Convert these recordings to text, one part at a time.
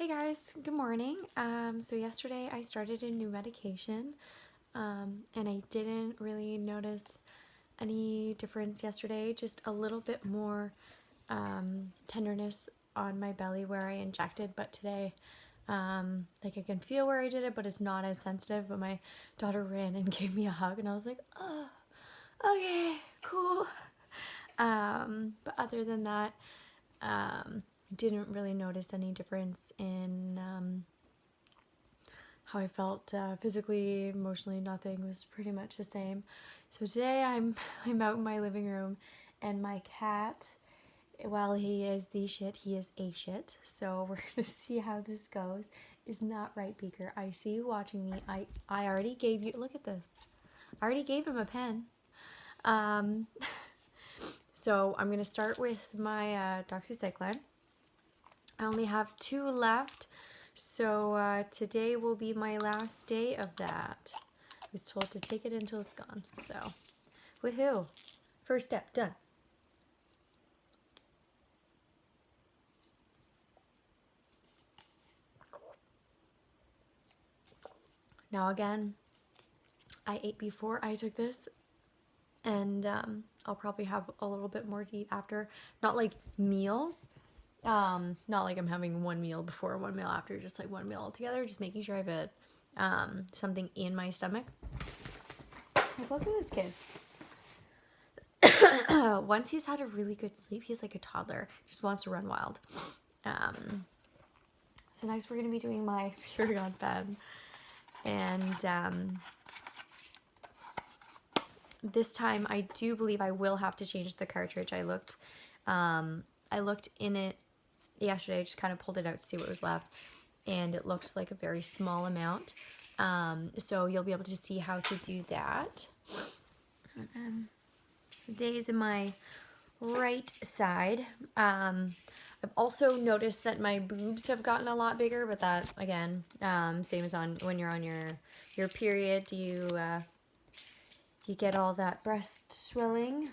Hey guys, good morning. So yesterday I started a new medication, and I didn't really notice any difference yesterday, just a little bit more tenderness on my belly where I injected, but today like I can feel where I did it, but it's not as sensitive. But my daughter ran and gave me a hug and I was like, oh, okay, cool. But other than that, didn't really notice any difference in how I felt physically, emotionally. Nothing was pretty much the same. So today I'm out in my living room, and my cat, while he is the shit, he is a shit. So we're gonna see how this goes. Isn't that right, Beaker? I see you watching me. I already gave you. Look at this. I already gave him a pen. So I'm gonna start with my doxycycline. I only have 2 left, so today will be my last day of that. I was told to take it until it's gone, so woohoo! First step done. Now again, I ate before I took this, and I'll probably have a little bit more to eat after. Not like meals. Not like I'm having one meal before, one meal after, just like one meal altogether, just making sure I have something in my stomach. Like, look at this kid. Once he's had a really good sleep, he's like a toddler, just wants to run wild. So next we're going to be doing my puregon pen, and this time I do believe I will have to change the cartridge. I looked in it yesterday. I just kind of pulled it out to see what was left, and it looks like a very small amount. So you'll be able to see how to do that. Today is in my right side. I've also noticed that my boobs have gotten a lot bigger, but that again, same as on when you're on your period, you get all that breast swelling.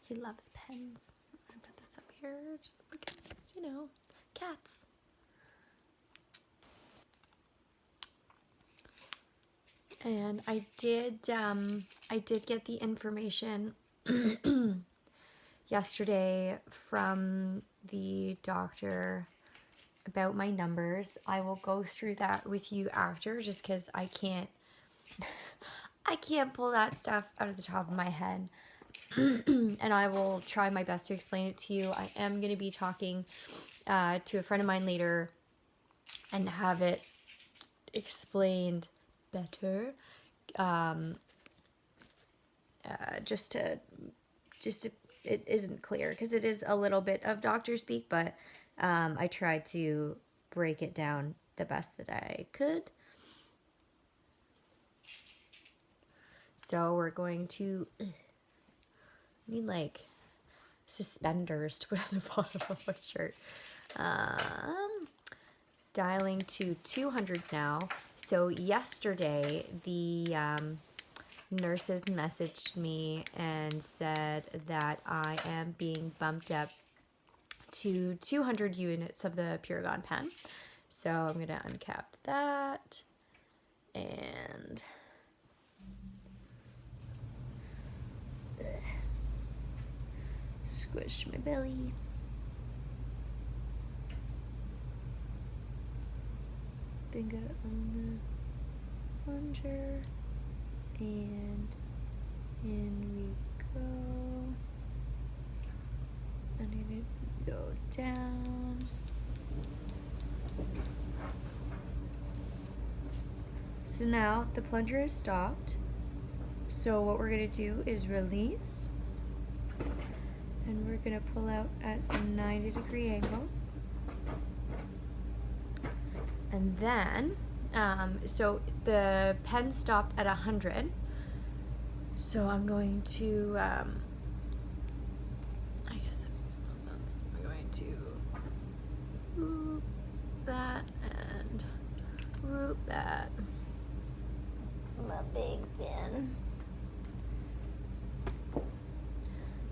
He loves pens. I'm gonna put this up here. Just look at this, cats. And I did get the information yesterday from the doctor about my numbers. I will go through that with you after, just because I can't pull that stuff out of the top of my head. And I will try my best to explain it to you. I am going to be talking to a friend of mine later and have it explained better. It isn't clear because it is a little bit of doctor speak, but I tried to break it down the best that I could. So we're going to need like suspenders to put on the bottom of my shirt. Dialing to 200 now. So yesterday the nurses messaged me and said that I am being bumped up to 200 units of the puregon pen. So I'm going to uncap that and squish my belly. Finger on the plunger, and in we go. I'm gonna go down. So now the plunger is stopped. So what we're gonna do is release, and we're gonna pull out at a 90-degree angle. And then, so the pen stopped at 100. So I'm going to, I guess that makes no sense. I'm going to whoop that and whoop scoop that. My big bin.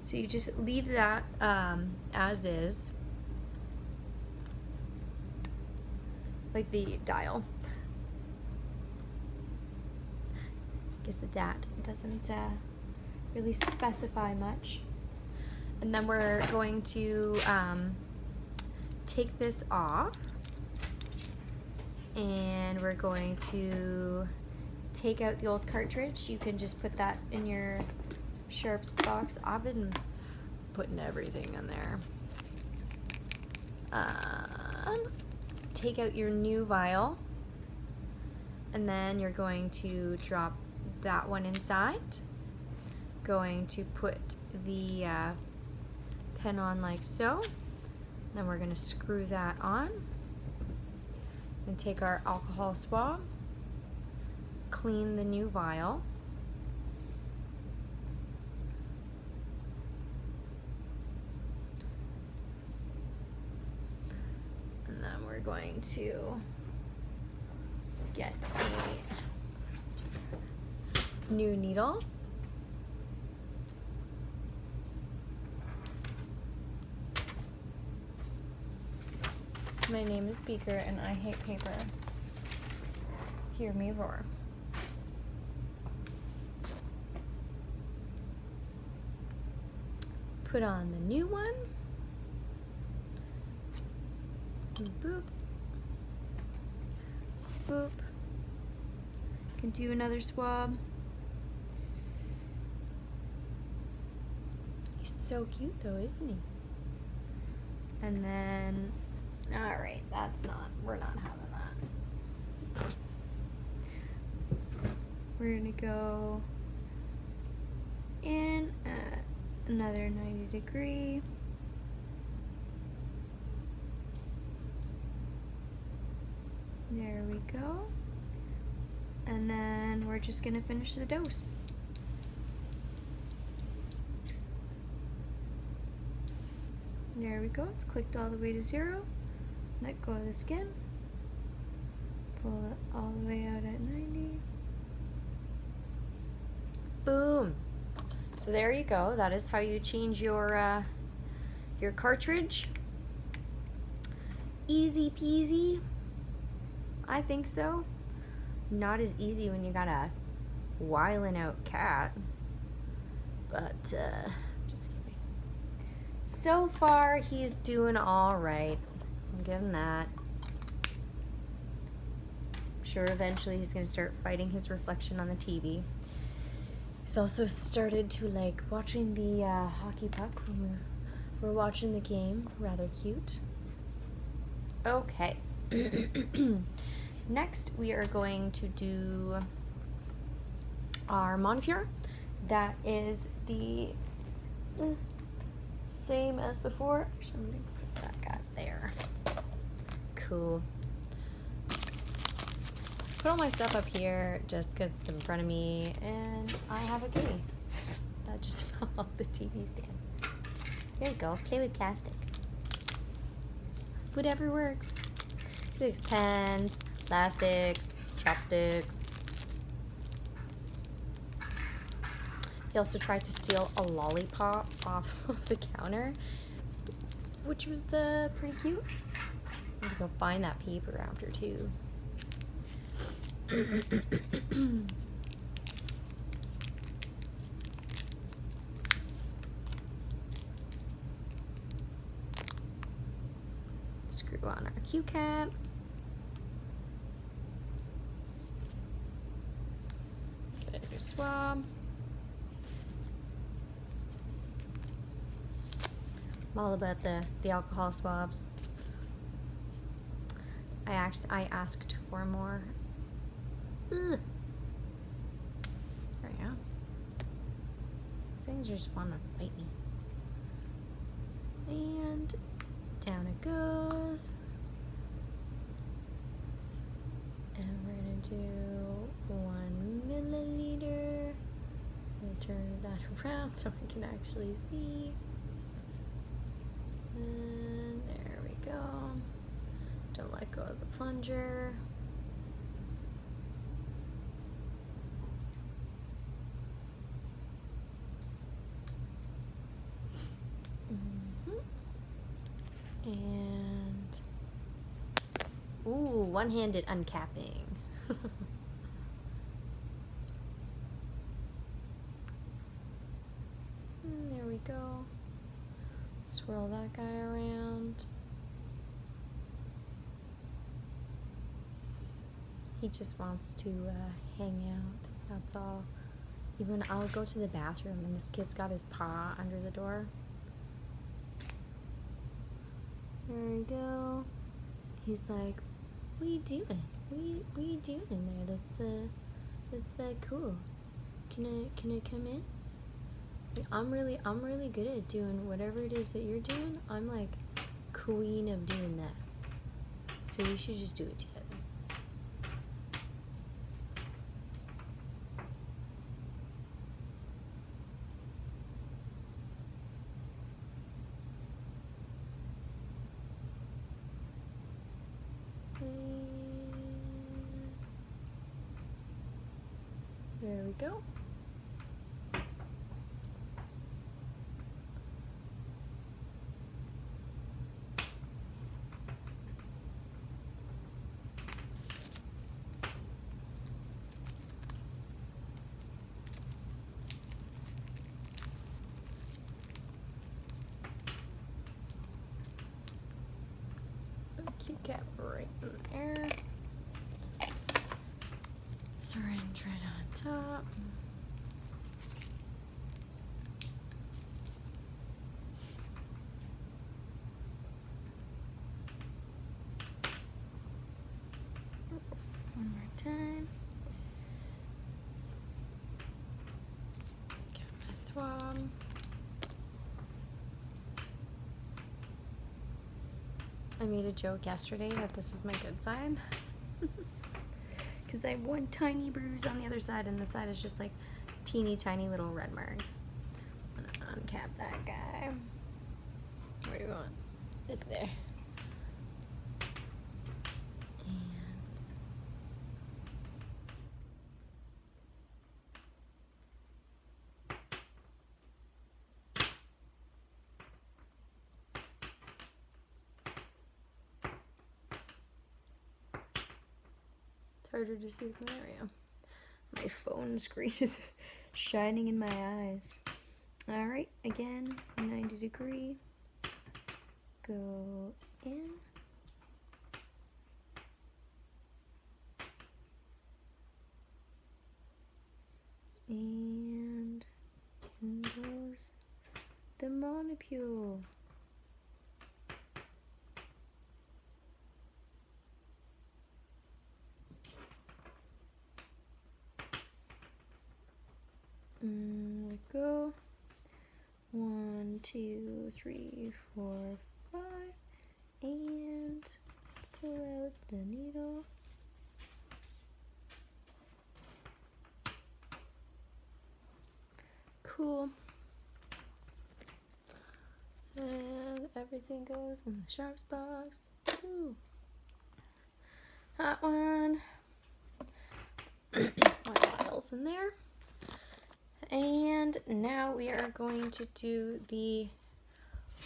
So you just leave that as is, like the dial. Because that doesn't really specify much. And then we're going to take this off, and we're going to take out the old cartridge. You can just put that in your sharps box. I've been putting everything in there. Take out your new vial, and then you're going to drop that one inside. Going to put the pen on like so. Then we're going to screw that on and take our alcohol swab, clean the new vial, and then we're going to get a new needle. My name is Beaker and I hate paper. Hear me roar. Put on the new one. Boop. Boop. Can do another swab. He's so cute though, isn't he? And then, all right, we're not having that. We're gonna go in at another 90 degree. There we go. And then we're just gonna finish the dose. There we go, it's clicked all the way to 0. Let go of the skin. Pull it all the way out at 90. Boom. So there you go. That is how you change your cartridge. Easy peasy. I think so. Not as easy when you got a whiling out cat. But just kidding. So far he's doing all right. I'm giving that. I'm sure eventually he's gonna start fighting his reflection on the TV. He's also started to like watching the hockey puck when we're watching the game. Rather cute. Okay. Next we are going to do our Monpure. That is the same as before. Actually, I'm gonna put that guy there. Cool. Put all my stuff up here just because it's in front of me, and I have a kitty that just fell off the TV stand. There you go. Play with plastic. Whatever works. These pens, plastics, chopsticks. He also tried to steal a lollipop off of the counter, which was pretty cute. I'm gonna go find that paper after too. Screw on our Q cap. Get a swab. I'm all about the alcohol swabs. I asked for more. Ugh. There we go. These things just want to bite me. And down it goes. And we're gonna do 1 milliliter. I'm gonna turn that around so I can actually see. And there we go. Don't let go of the plunger. Ooh, one-handed uncapping. There we go. Swirl that guy around. He just wants to hang out, that's all. Even I'll go to the bathroom and this kid's got his paw under the door. There we go. He's like, what are you doing? What are you doing in there? That's cool. Can I come in? Like, I'm really good at doing whatever it is that you're doing. I'm like queen of doing that. So we should just do it together. There we go. Cute cat right in there. Syringe right on top. This one more time. Get my swab. I made a joke yesterday that this is my good side. Because I have one tiny bruise on the other side, and the side is just like teeny tiny little red marks. I'm gonna uncap that guy. Where do you want? Up there. Harder to see from there, yeah. My phone screen is shining in my eyes. All right, again, 90 degree. Go in. And in goes the monopule. Go 1, 2, 3, 4, 5, and pull out the needle. Cool. And everything goes in the sharps box. Ooh. Hot one. More vials in there. And now we are going to do the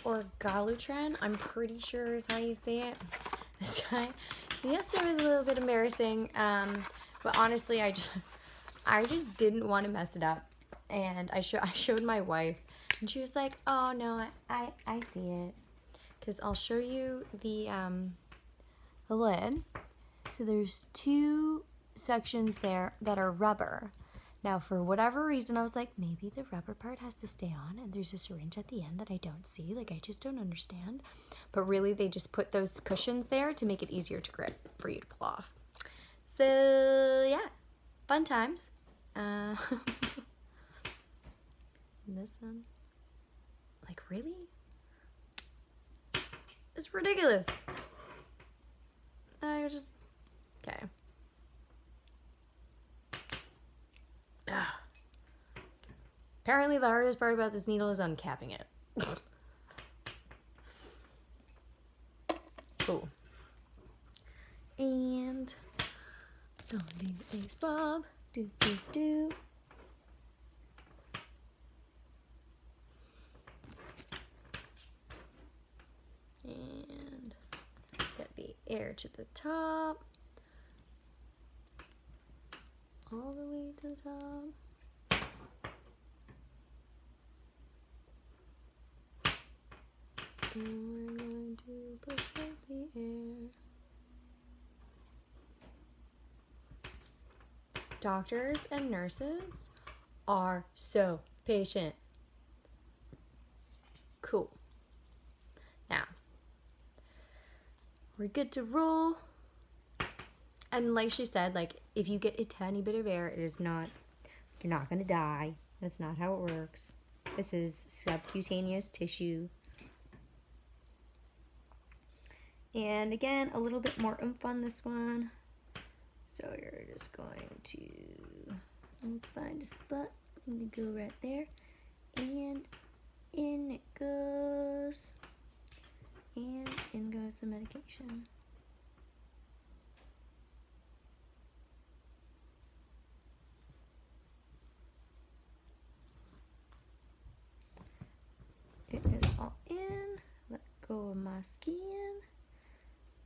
orgalutran. I'm pretty sure is how you say it. This guy. So yesterday was a little bit embarrassing, but honestly, I just didn't want to mess it up. And I showed my wife, and she was like, "Oh no, I see it." Because I'll show you the lid. So there's 2 sections there that are rubber. Now, for whatever reason, I was like, maybe the rubber part has to stay on, and there's a syringe at the end that I don't see. Like, I just don't understand. But really, they just put those cushions there to make it easier to grip for you to pull off. So, yeah, fun times. This one, like, really? It's ridiculous. I just, okay. Apparently the hardest part about this needle is uncapping it. Cool. And don't need the ace bob. Do. And get the air to the top. All the way to the top. And we're going to push out the air. Doctors and nurses are so patient. Cool. Now, we're good to roll. And like she said, like, if you get a tiny bit of air, you're not going to die. That's not how it works. This is subcutaneous tissue. And again, a little bit more oomph on this one. So you're just going to find a spot. I'm going to go right there. And in it goes. And in goes the medication. It is all in. Let go of my skin.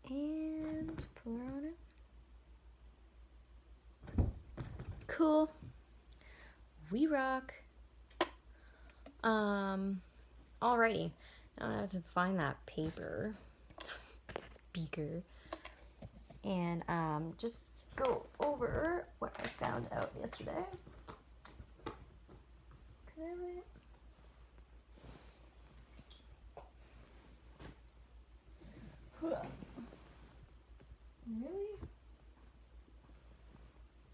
And pull her on it. Cool. We rock. Alrighty. Now I have to find that paper. Beaker. And just go over what I found out yesterday. Could I write it? Really?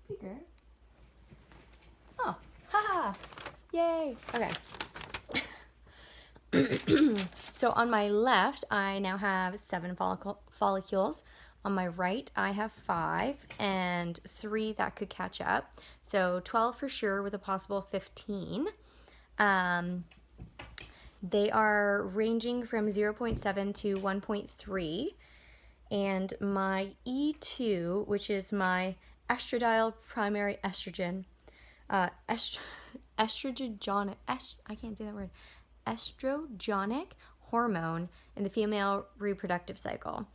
Beaker? Oh, haha! Yay! Okay. So on my left, I now have 7 follicles. On my right, I have 5 and 3 that could catch up. So 12 for sure with a possible 15. They are ranging from 0.7 to 1.3. And my E2, which is my estradiol primary estrogen, estrogenic, I can't say that word, estrogenic hormone in the female reproductive cycle.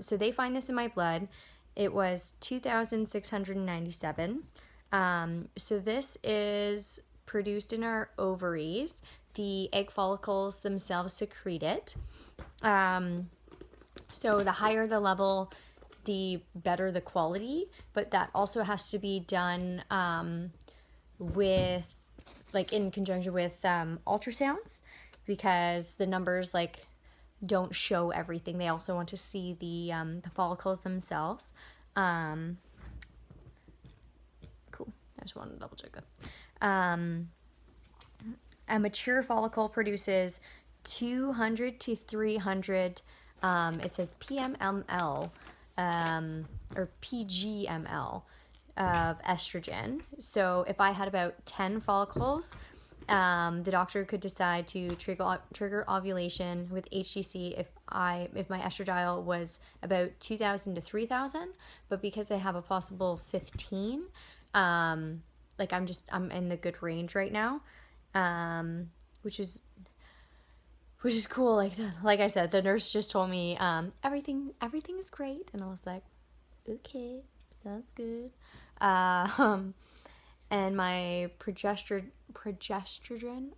So they find this in my blood. It was 2,697. So this is produced in our ovaries. The egg follicles themselves secrete it. So the higher the level, the better the quality, but that also has to be done with, like, in conjunction with ultrasounds, because the numbers, like, don't show everything. They also want to see the follicles themselves. Cool. I just wanted to double check that. A mature follicle produces 200 to 300 it says PMML or PGML of estrogen. So if I had about 10 follicles, the doctor could decide to trigger ovulation with HCC if my estradiol was about 2,000 to 3,000. But because I have a possible 15, like I'm in the good range right now, which is cool. Like I said, the nurse just told me everything is great, and I was like, okay, sounds good. And my progesterone,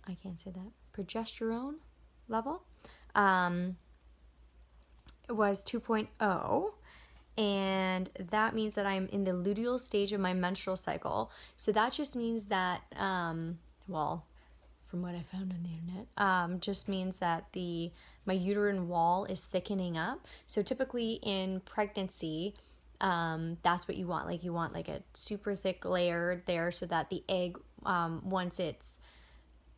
I can't say that, progesterone level was 2.0, and that means that I'm in the luteal stage of my menstrual cycle. So that just means that from what I found on the internet, just means that my uterine wall is thickening up. So typically in pregnancy, that's what you want. Like, you want like a super thick layer there so that the egg, once it's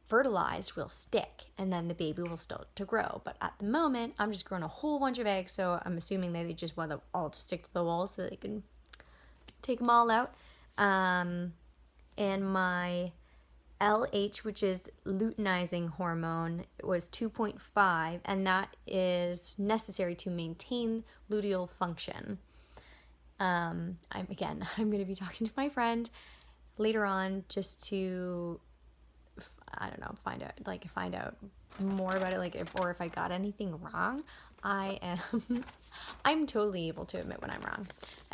fertilized, will stick, and then the baby will start to grow. But at the moment, I'm just growing a whole bunch of eggs, so I'm assuming that they just want them all to stick to the wall so that they can take them all out. And my LH, which is luteinizing hormone, was 2.5, and that is necessary to maintain luteal function. I'm going to be talking to my friend later on just to, I don't know, find out more about it, or if I got anything wrong. I'm totally able to admit when I'm wrong.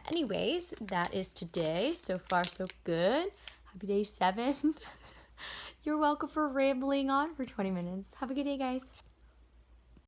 Anyways, that is today. So far, so good. Happy day 7. You're welcome for rambling on for 20 minutes. Have a good day, guys.